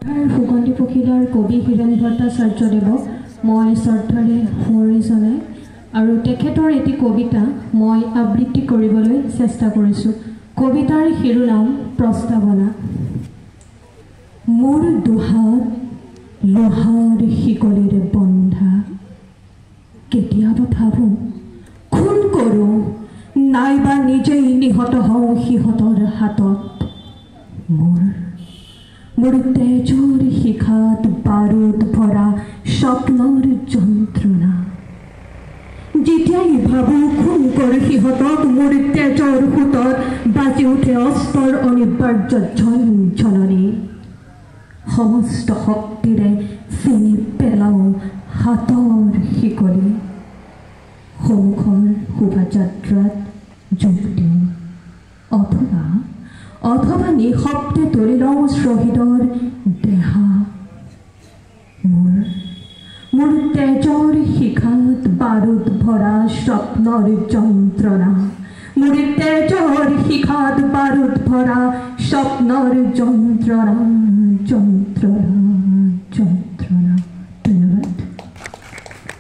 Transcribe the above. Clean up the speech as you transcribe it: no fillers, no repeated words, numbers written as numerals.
সুগন্ধি পখিলাৰ কবি হীৰেণ ভট্টাচাৰ্যদেৱক মই শ্ৰদ্ধাৰে সোঁৱৰি জনাই আৰু তেখেতৰ এটি কবিতা মই আবৃত্তি কৰিবলৈ চেষ্টা কৰিছোঁ। কবিতাৰ শিৰোনাম প্ৰস্তাৱনা। মোৰ দুহাত লোহাৰ শিকলিৰে বন্ধা, কেতিয়াবা ভাবোঁ খুন কৰোঁ নাইবা নিজেই নিহত হওঁ সিহঁতৰ হাতত। মোৰ তেজৰ শিখাত বাৰুদ ভৰা স্বপ্নৰ যন্ত্ৰণা, যেতিয়াই ভাবোঁ খুন কৰোঁ সিহঁতক, মোৰ তেজৰ সোঁতত বাজি উঠে অস্ত্ৰৰ অনিবাৰ্য ঝনঝননি। সমস্ত শক্তিৰে চিনি পেলাওঁ হাতৰ শিকলি, সন্মুখৰ শোভাযাত্ৰাত যোগ দিওঁ অথবা নিঃশব্দে তুলি লওঁ শ্বহীদৰ দেহা। মোৰ তেজৰ শিখাত বাৰুদ ভৰা স্বপ্নৰ যন্ত্ৰণা, মোৰ তেজৰ শিখাত বাৰুদ ভৰা স্বপ্নৰ যন্ত্ৰণা।